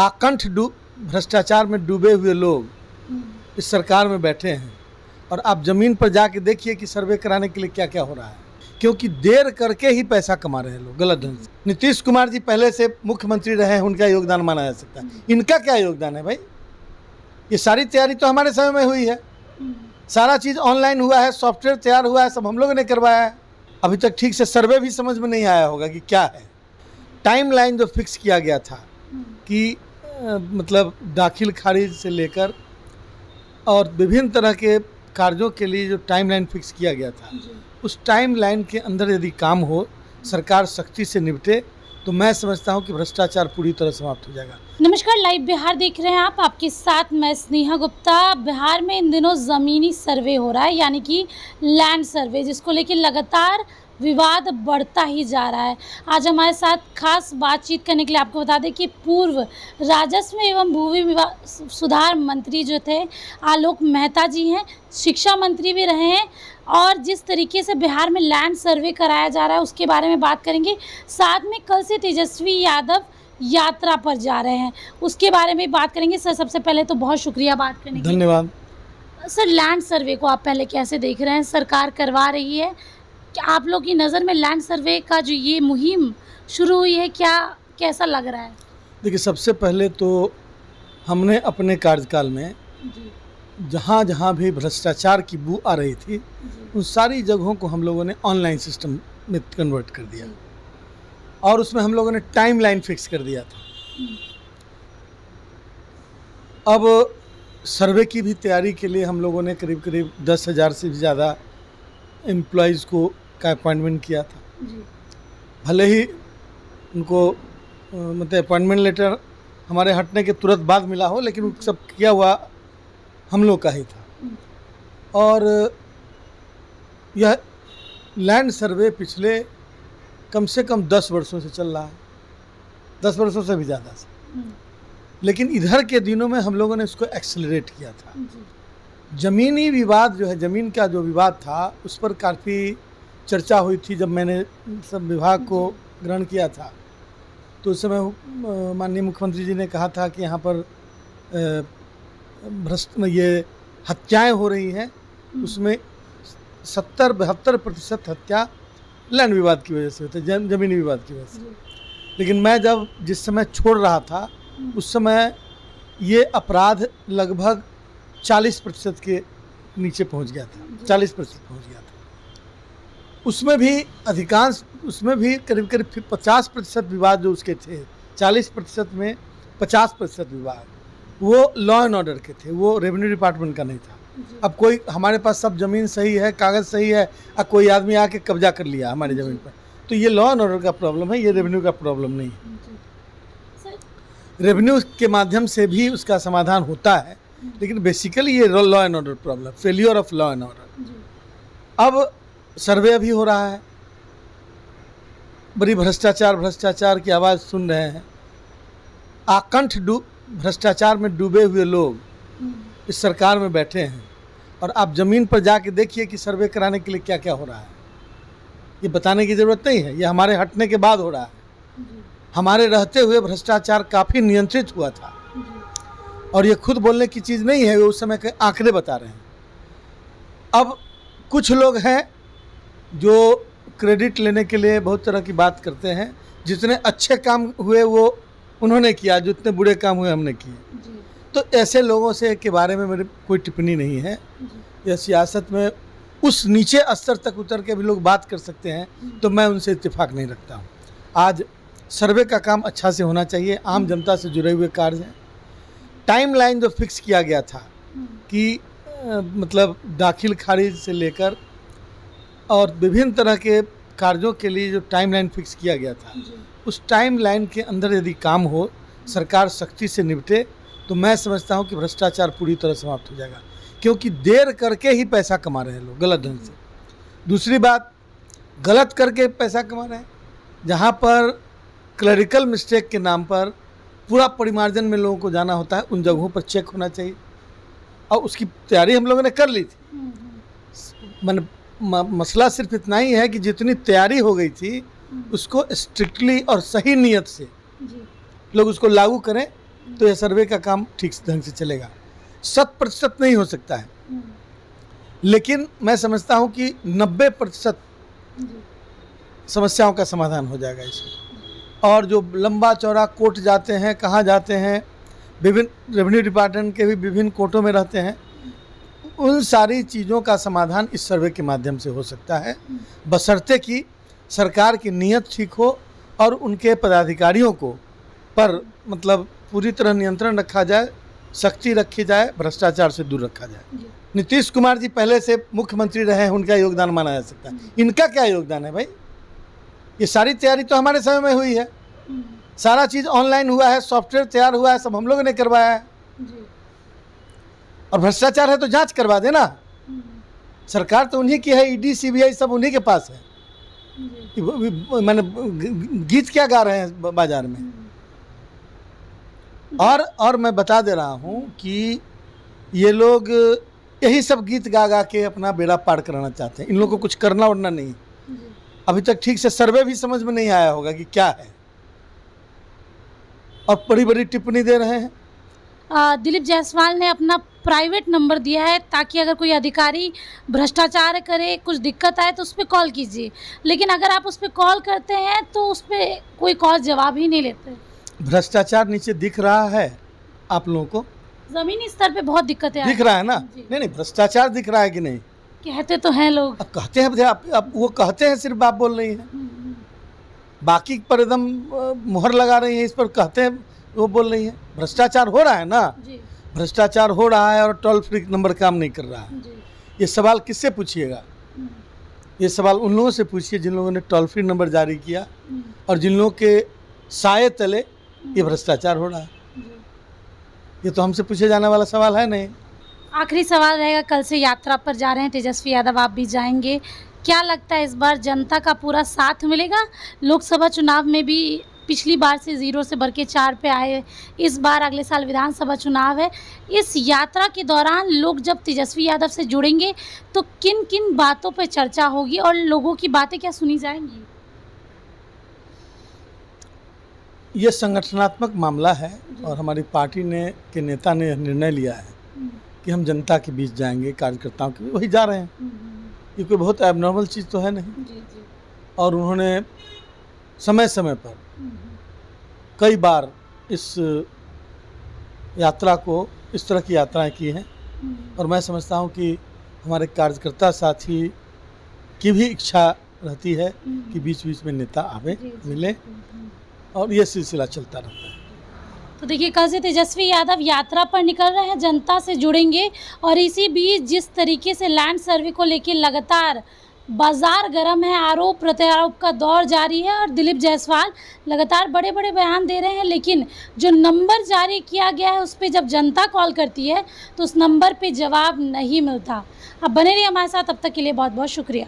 आकंठ भ्रष्टाचार में डूबे हुए लोग इस सरकार में बैठे हैं। और आप ज़मीन पर जाके देखिए कि सर्वे कराने के लिए क्या क्या हो रहा है, क्योंकि देर करके ही पैसा कमा रहे हैं लोग गलत ढंग से। नीतीश कुमार जी पहले से मुख्यमंत्री रहे हैं, उनका योगदान माना जा सकता है। इनका क्या योगदान है भाई? ये सारी तैयारी तो हमारे समय में हुई है, सारा चीज़ ऑनलाइन हुआ है, सॉफ्टवेयर तैयार हुआ है, सब हम लोगों ने करवाया है। अभी तक ठीक से सर्वे भी समझ में नहीं आया होगा कि क्या है। टाइमलाइन जो फिक्स किया गया था कि मतलब दाखिल खारिज से लेकर और विभिन्न तरह के कार्यों के लिए जो टाइमलाइन फिक्स किया गया था, उस टाइमलाइन के अंदर यदि काम हो, सरकार सख्ती से निपटे, तो मैं समझता हूं कि भ्रष्टाचार पूरी तरह समाप्त हो जाएगा। नमस्कार, लाइव बिहार देख रहे हैं आप। आपके साथ मैं स्नेहा गुप्ता। बिहार में इन दिनों ज़मीनी सर्वे हो रहा है, यानी कि लैंड सर्वे, जिसको लेकर लगातार विवाद बढ़ता ही जा रहा है। आज हमारे साथ खास बातचीत करने के लिए आपको बता दें कि पूर्व राजस्व एवं भूमि सुधार मंत्री जो थे आलोक मेहता जी हैं, शिक्षा मंत्री भी रहे हैं, और जिस तरीके से बिहार में लैंड सर्वे कराया जा रहा है उसके बारे में बात करेंगे। साथ में कल से तेजस्वी यादव यात्रा पर जा रहे हैं, उसके बारे में बात करेंगे। सर, सबसे पहले तो बहुत शुक्रिया बात करने के लिए। धन्यवाद। सर, लैंड सर्वे को आप पहले कैसे देख रहे हैं? सरकार करवा रही है, क्या आप लोग की नज़र में लैंड सर्वे का जो ये मुहिम शुरू हुई है, क्या कैसा लग रहा है? देखिए, सबसे पहले तो हमने अपने कार्यकाल में जहाँ जहाँ भी भ्रष्टाचार की बू आ रही थी, उन सारी जगहों को हम लोगों ने ऑनलाइन सिस्टम में कन्वर्ट कर दिया, और उसमें हम लोगों ने टाइमलाइन फिक्स कर दिया था। अब सर्वे की भी तैयारी के लिए हम लोगों ने करीब करीब 10,000 से भी ज़्यादा एम्प्लॉयज़ का अपॉइंटमेंट किया था। भले ही उनको मतलब अपॉइंटमेंट लेटर हमारे हटने के तुरंत बाद मिला हो, लेकिन वो सब किया हुआ हम लोग का ही था। और यह लैंड सर्वे पिछले कम से कम 10 वर्षों से चल रहा है, 10 वर्षों से भी ज़्यादा से। लेकिन इधर के दिनों में हम लोगों ने इसको एक्सेलरेट किया था। ज़मीनी विवाद जो है, ज़मीन का जो विवाद था, उस पर काफ़ी चर्चा हुई थी। जब मैंने सब विभाग को ग्रहण किया था, तो उस समय माननीय मुख्यमंत्री जी ने कहा था कि यहाँ पर ये हत्याएं हो रही हैं, उसमें 70-72% हत्या लैंड विवाद की वजह से होते, ज़मीनी विवाद की वजह से। लेकिन मैं जब जिस समय छोड़ रहा था, उस समय ये अपराध लगभग 40% के नीचे पहुंच गया था, 40% पहुंच गया था। उसमें भी अधिकांश, उसमें भी करीब करीब 50% विवाद जो उसके थे, 40% में 50% विवाद वो लॉ एंड ऑर्डर के थे, वो रेवेन्यू डिपार्टमेंट का नहीं था। अब कोई, हमारे पास सब ज़मीन सही है, कागज़ सही है, अब कोई आदमी आके कब्जा कर लिया हमारी ज़मीन पर, तो ये लॉ एंड ऑर्डर का प्रॉब्लम है, ये रेवेन्यू का प्रॉब्लम नहीं है। रेवेन्यू के माध्यम से भी उसका समाधान होता है, लेकिन बेसिकली ये law and order problem, failure of law and order. अब सर्वे अभी हो रहा है, बड़ी भ्रष्टाचार की आवाज़ सुन रहे हैं। आकंठ भ्रष्टाचार में डूबे हुए लोग इस सरकार में बैठे हैं, और आप ज़मीन पर जाके देखिए कि सर्वे कराने के लिए क्या क्या हो रहा है। ये बताने की ज़रूरत नहीं है, ये हमारे हटने के बाद हो रहा है। हमारे रहते हुए भ्रष्टाचार काफ़ी नियंत्रित हुआ था, और ये खुद बोलने की चीज़ नहीं है, वो उस समय के आंकड़े बता रहे हैं। अब कुछ लोग हैं जो क्रेडिट लेने के लिए बहुत तरह की बात करते हैं। जितने अच्छे काम हुए वो उन्होंने किया, जितने बुरे काम हुए हमने किए। तो ऐसे लोगों से के बारे में मेरी कोई टिप्पणी नहीं है। यह सियासत में उस नीचे स्तर तक उतर के भी लोग बात कर सकते हैं, तो मैं उनसे इत्तेफाक नहीं रखता हूँ। आज सर्वे का काम अच्छा से होना चाहिए, आम जनता से जुड़े हुए कार्य हैं। टाइमलाइन जो फिक्स किया गया था कि मतलब दाखिल खारिज से लेकर और विभिन्न तरह के कार्यों के लिए जो टाइमलाइन फिक्स किया गया था, उस टाइमलाइन के अंदर यदि काम हो, सरकार सख्ती से निपटे, तो मैं समझता हूं कि भ्रष्टाचार पूरी तरह समाप्त हो जाएगा। क्योंकि देर करके ही पैसा कमा रहे हैं लोग गलत ढंग से। दूसरी बात, गलत करके पैसा कमा रहे हैं, जहां पर क्लरिकल मिस्टेक के नाम पर पूरा परिमार्जन में लोगों को जाना होता है, उन जगहों पर चेक होना चाहिए। और उसकी तैयारी हम लोगों ने कर ली थी। मसला सिर्फ इतना ही है कि जितनी तैयारी हो गई थी, उसको स्ट्रिक्टली और सही नीयत से लोग उसको लागू करें, तो यह सर्वे का काम ठीक ढंग से चलेगा। 100% नहीं हो सकता है, लेकिन मैं समझता हूँ कि 90% समस्याओं का समाधान हो जाएगा इसमें। और जो लंबा चौड़ा कोर्ट जाते हैं, कहाँ जाते हैं, विभिन्न रेवेन्यू डिपार्टमेंट के भी विभिन्न कोर्टों में रहते हैं, उन सारी चीज़ों का समाधान इस सर्वे के माध्यम से हो सकता है, बशर्ते कि सरकार की नीयत ठीक हो और उनके पदाधिकारियों को पर मतलब पूरी तरह नियंत्रण रखा जाए, सख्ती रखी जाए, भ्रष्टाचार से दूर रखा जाए। नीतीश कुमार जी पहले से मुख्यमंत्री रहे हैं, उनका योगदान माना जा सकता है। इनका क्या योगदान है भाई? ये सारी तैयारी तो हमारे समय में हुई है, सारा चीज़ ऑनलाइन हुआ है, सॉफ्टवेयर तैयार हुआ है, सब हम लोगों ने करवाया है। और भ्रष्टाचार है तो जांच करवा देना। सरकार तो उन्हीं की है, ईडी सीबीआई सब उन्हीं के पास है। मैंने गीत क्या गा रहे हैं बाजार में। और मैं बता दे रहा हूँ कि ये लोग यही सब गीत गा गा के अपना बेड़ा पार कराना चाहते हैं। इन लोगों को कुछ करना उड़ना नहीं। अभी तक ठीक से सर्वे भी समझ में नहीं आया होगा कि क्या है, और बड़ी बड़ी टिप्पणी दे रहे हैं। दिलीप जायसवाल ने अपना प्राइवेट नंबर दिया है ताकि अगर कोई अधिकारी भ्रष्टाचार करे, कुछ दिक्कत आए तो उस पर कॉल कीजिए, लेकिन अगर आप उस पर कॉल करते हैं तो उस पर कोई कॉल जवाब ही नहीं लेते। भ्रष्टाचार नीचे दिख रहा है आप लोगों को? जमीनी स्तर पे बहुत दिक्कतें दिख रहा है ना? नहीं, भ्रष्टाचार दिख रहा है कि नहीं? कहते तो हैं लोग। अब कहते हैं, आप वो कहते हैं, सिर्फ आप बोल रही हैं, बाकी पर एकदम मुहर लगा रही हैं, इस पर कहते हैं वो बोल रही हैं। भ्रष्टाचार हो रहा है ना, भ्रष्टाचार हो रहा है और टोल फ्री नंबर काम नहीं कर रहा है। ये सवाल किससे पूछिएगा? ये सवाल उन लोगों से पूछिए जिन लोगों ने टोल फ्री नंबर जारी किया और जिन लोगों के साये तले ये भ्रष्टाचार हो रहा है। ये तो हमसे पूछे जाने वाला सवाल है नहीं। आखिरी सवाल रहेगा, कल से यात्रा पर जा रहे हैं तेजस्वी यादव, आप भी जाएंगे, क्या लगता है इस बार जनता का पूरा साथ मिलेगा? लोकसभा चुनाव में भी पिछली बार से 0 से बढ़ के 4 पे आए, इस बार अगले साल विधानसभा चुनाव है। इस यात्रा के दौरान लोग जब तेजस्वी यादव से जुड़ेंगे तो किन किन बातों पर चर्चा होगी और लोगों की बातें क्या सुनी जाएंगी? ये संगठनात्मक मामला है और हमारी पार्टी के नेता ने निर्णय लिया है कि हम जनता के बीच जाएंगे, कार्यकर्ताओं के बीच, वही जा रहे हैं। ये कोई बहुत एबनॉर्मल चीज़ तो है नहीं। और उन्होंने समय समय पर कई बार इस यात्रा को, इस तरह की यात्राएं की हैं, और मैं समझता हूं कि हमारे कार्यकर्ता साथी की भी इच्छा रहती है कि बीच बीच में नेता आवे, मिले, और ये सिलसिला चलता रहता है। तो देखिए, कल से तेजस्वी यादव यात्रा पर निकल रहे हैं, जनता से जुड़ेंगे, और इसी बीच जिस तरीके से लैंड सर्वे को लेकर लगातार बाजार गर्म है, आरोप प्रत्यारोप का दौर जारी है, और दिलीप जायसवाल लगातार बड़े बड़े बयान दे रहे हैं, लेकिन जो नंबर जारी किया गया है उस पर जब जनता कॉल करती है तो उस नंबर पे जवाब नहीं मिलता। अब बने रहिए हमारे साथ, तब तक के लिए बहुत बहुत शुक्रिया।